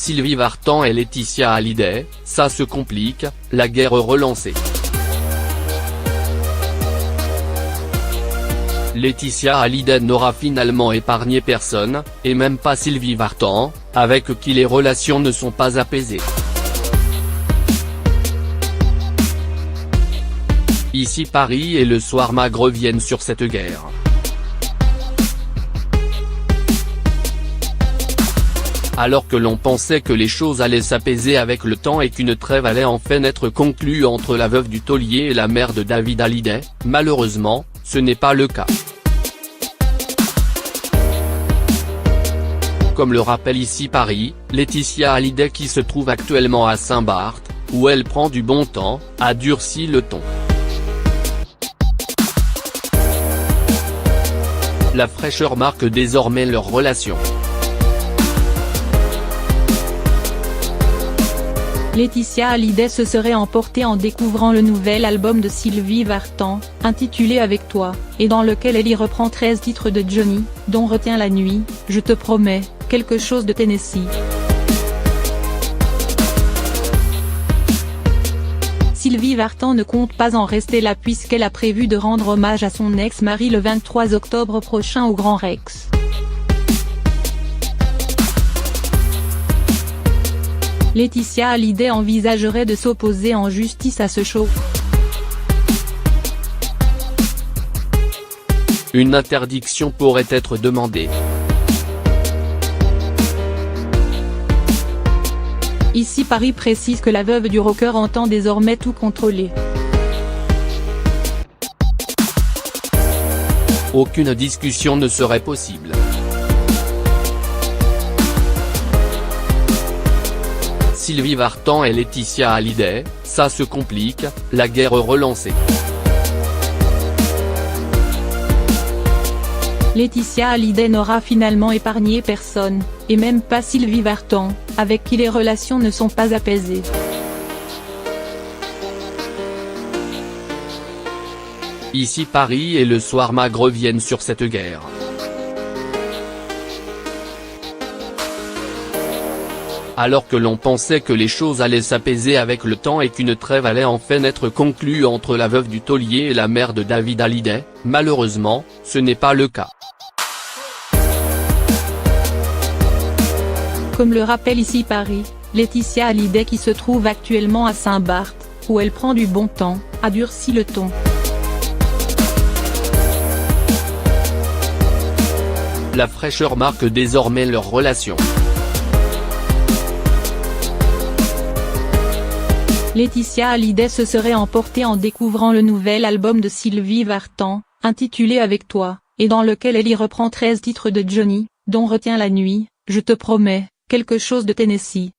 Sylvie Vartan et Laetitia Hallyday, ça se complique, la guerre relancée. Laetitia Hallyday n'aura finalement épargné personne, et même pas Sylvie Vartan, avec qui les relations ne sont pas apaisées. Ici Paris et le Soir Mag reviennent sur cette guerre. Alors que l'on pensait que les choses allaient s'apaiser avec le temps et qu'une trêve allait enfin être conclue entre la veuve du taulier et la mère de David Hallyday, malheureusement, ce n'est pas le cas. Comme le rappelle ici Paris, Laetitia Hallyday qui se trouve actuellement à Saint-Barth, où elle prend du bon temps, a durci le ton. La fraîcheur marque désormais leur relation. Laetitia Hallyday se serait emportée en découvrant le nouvel album de Sylvie Vartan, intitulé Avec toi, et dans lequel elle y reprend 13 titres de Johnny, dont Retiens la nuit, Je te promets, Quelque chose de Tennessee. Sylvie Vartan ne compte pas en rester là puisqu'elle a prévu de rendre hommage à son ex-mari le 23 octobre prochain au Grand Rex. Laetitia Hallyday envisagerait de s'opposer en justice à ce show. Une interdiction pourrait être demandée. Ici Paris précise que la veuve du rocker entend désormais tout contrôler. Aucune discussion ne serait possible. Sylvie Vartan et Laetitia Hallyday, ça se complique, la guerre relancée. Laetitia Hallyday n'aura finalement épargné personne, et même pas Sylvie Vartan, avec qui les relations ne sont pas apaisées. Ici Paris et le Soir Mag reviennent sur cette guerre. Alors que l'on pensait que les choses allaient s'apaiser avec le temps et qu'une trêve allait enfin être conclue entre la veuve du taulier et la mère de David Hallyday, malheureusement, ce n'est pas le cas. Comme le rappelle ici Paris, Laetitia Hallyday qui se trouve actuellement à Saint-Barth, où elle prend du bon temps, a durci le ton. La fraîcheur marque désormais leur relation. Laetitia Hallyday se serait emportée en découvrant le nouvel album de Sylvie Vartan, intitulé Avec toi, et dans lequel elle y reprend 13 titres de Johnny, dont Retiens la nuit, Je te promets, Quelque chose de Tennessee.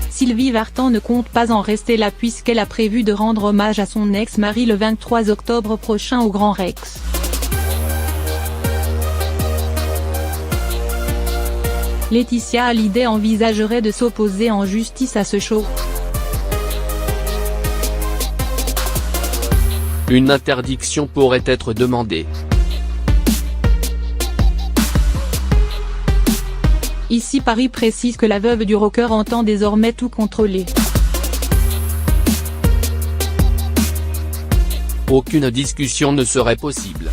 Sylvie Vartan ne compte pas en rester là puisqu'elle a prévu de rendre hommage à son ex-mari le 23 octobre prochain au Grand Rex. Laetitia Hallyday envisagerait de s'opposer en justice à ce show. Une interdiction pourrait être demandée. Ici Paris précise que la veuve du rocker entend désormais tout contrôler. Aucune discussion ne serait possible.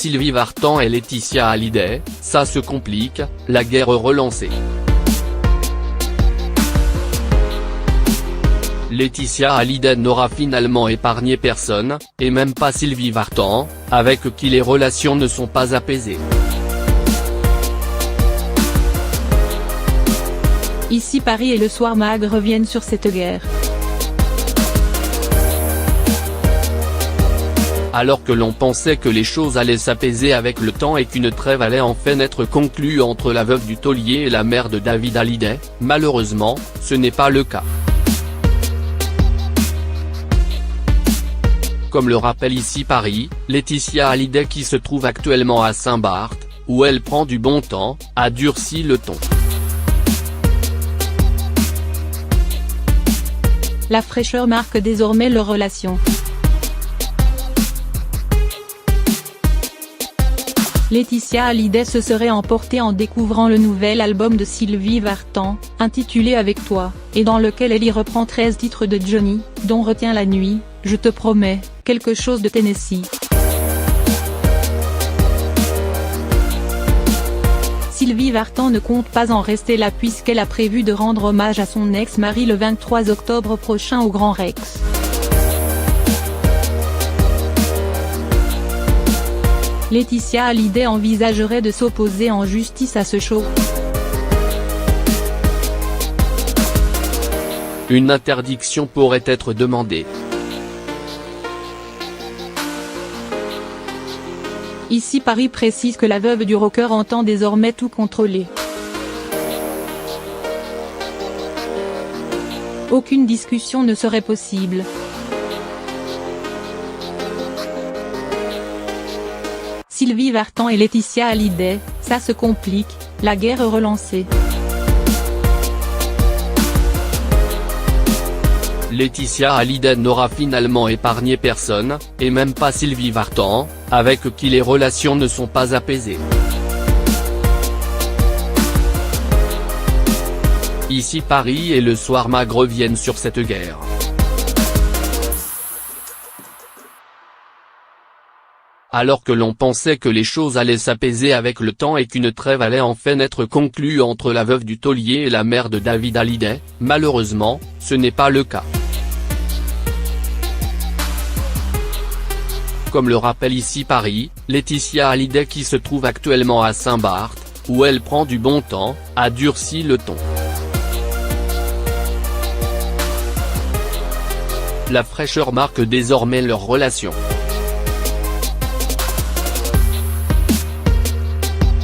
Sylvie Vartan et Laetitia Hallyday, ça se complique, la guerre relancée. Laetitia Hallyday n'aura finalement épargné personne, et même pas Sylvie Vartan, avec qui les relations ne sont pas apaisées. Ici Paris et le Soir Mag reviennent sur cette guerre. Alors que l'on pensait que les choses allaient s'apaiser avec le temps et qu'une trêve allait enfin être conclue entre la veuve du taulier et la mère de David Hallyday, malheureusement, ce n'est pas le cas. Comme le rappelle ici Paris, Laetitia Hallyday qui se trouve actuellement à Saint-Barth, où elle prend du bon temps, a durci le ton. La fraîcheur marque désormais leur relation. Laetitia Hallyday se serait emportée en découvrant le nouvel album de Sylvie Vartan, intitulé Avec toi, et dans lequel elle y reprend 13 titres de Johnny, dont Retiens la nuit, Je te promets, Quelque chose de Tennessee. Sylvie Vartan ne compte pas en rester là puisqu'elle a prévu de rendre hommage à son ex-mari le 23 octobre prochain au Grand Rex. Laetitia Hallyday envisagerait de s'opposer en justice à ce show. Une interdiction pourrait être demandée. Ici Paris précise que la veuve du rocker entend désormais tout contrôler. Aucune discussion ne serait possible. Sylvie Vartan et Laetitia Hallyday, ça se complique, la guerre relancée. Laetitia Hallyday n'aura finalement épargné personne, et même pas Sylvie Vartan, avec qui les relations ne sont pas apaisées. Ici Paris et le Soir Mag reviennent sur cette guerre. Alors que l'on pensait que les choses allaient s'apaiser avec le temps et qu'une trêve allait enfin être conclue entre la veuve du taulier et la mère de David Hallyday, malheureusement, ce n'est pas le cas. Comme le rappelle ici Paris, Laetitia Hallyday qui se trouve actuellement à Saint-Barth, où elle prend du bon temps, a durci le ton. La fraîcheur marque désormais leur relation.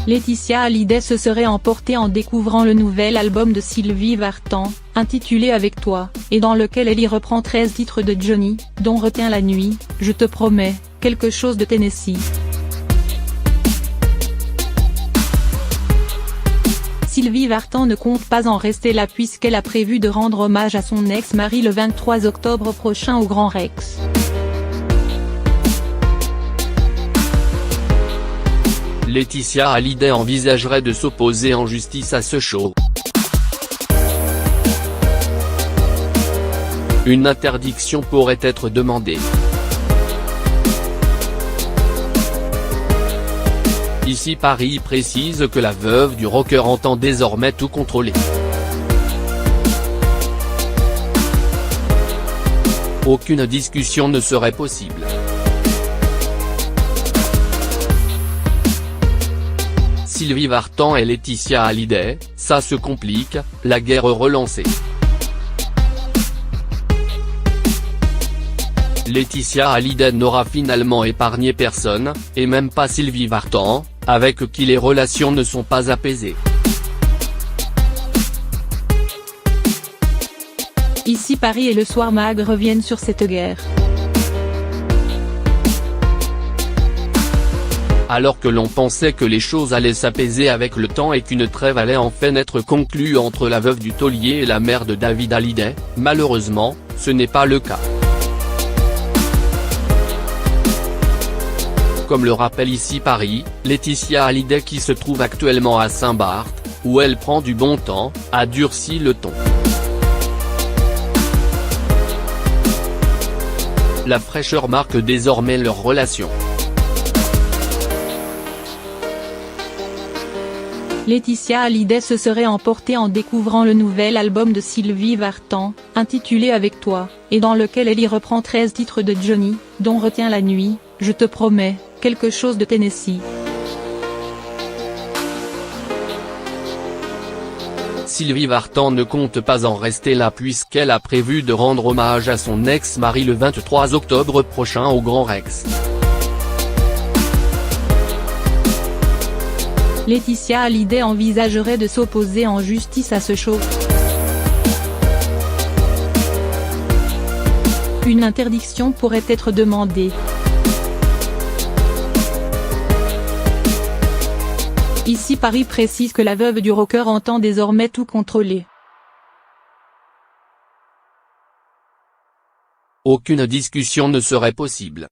Laetitia Hallyday se serait emportée en découvrant le nouvel album de Sylvie Vartan, intitulé Avec toi, et dans lequel elle y reprend 13 titres de Johnny, dont Retiens la nuit, Je te promets, Quelque chose de Tennessee. Sylvie Vartan ne compte pas en rester là puisqu'elle a prévu de rendre hommage à son ex-mari le 23 octobre prochain au Grand Rex. Laetitia Hallyday envisagerait de s'opposer en justice à ce show. Une interdiction pourrait être demandée. Ici Paris précise que la veuve du rocker entend désormais tout contrôler. Aucune discussion ne serait possible. Sylvie Vartan et Laetitia Hallyday, ça se complique, la guerre relancée. Laetitia Hallyday n'aura finalement épargné personne, et même pas Sylvie Vartan, avec qui les relations ne sont pas apaisées. Ici Paris et le Soir Mag reviennent sur cette guerre. Alors que l'on pensait que les choses allaient s'apaiser avec le temps et qu'une trêve allait enfin être conclue entre la veuve du taulier et la mère de David Hallyday, malheureusement, ce n'est pas le cas. Comme le rappelle ici Paris, Laetitia Hallyday qui se trouve actuellement à Saint-Barth, où elle prend du bon temps, a durci le ton. La fraîcheur marque désormais leur relation. Laetitia Hallyday se serait emportée en découvrant le nouvel album de Sylvie Vartan, intitulé Avec toi, et dans lequel elle y reprend 13 titres de Johnny, dont Retiens la nuit, Je te promets, Quelque chose de Tennessee. Sylvie Vartan ne compte pas en rester là puisqu'elle a prévu de rendre hommage à son ex-mari le 23 octobre prochain au Grand Rex. Laetitia Hallyday envisagerait de s'opposer en justice à ce show. Une interdiction pourrait être demandée. Ici Paris précise que la veuve du rocker entend désormais tout contrôler. Aucune discussion ne serait possible.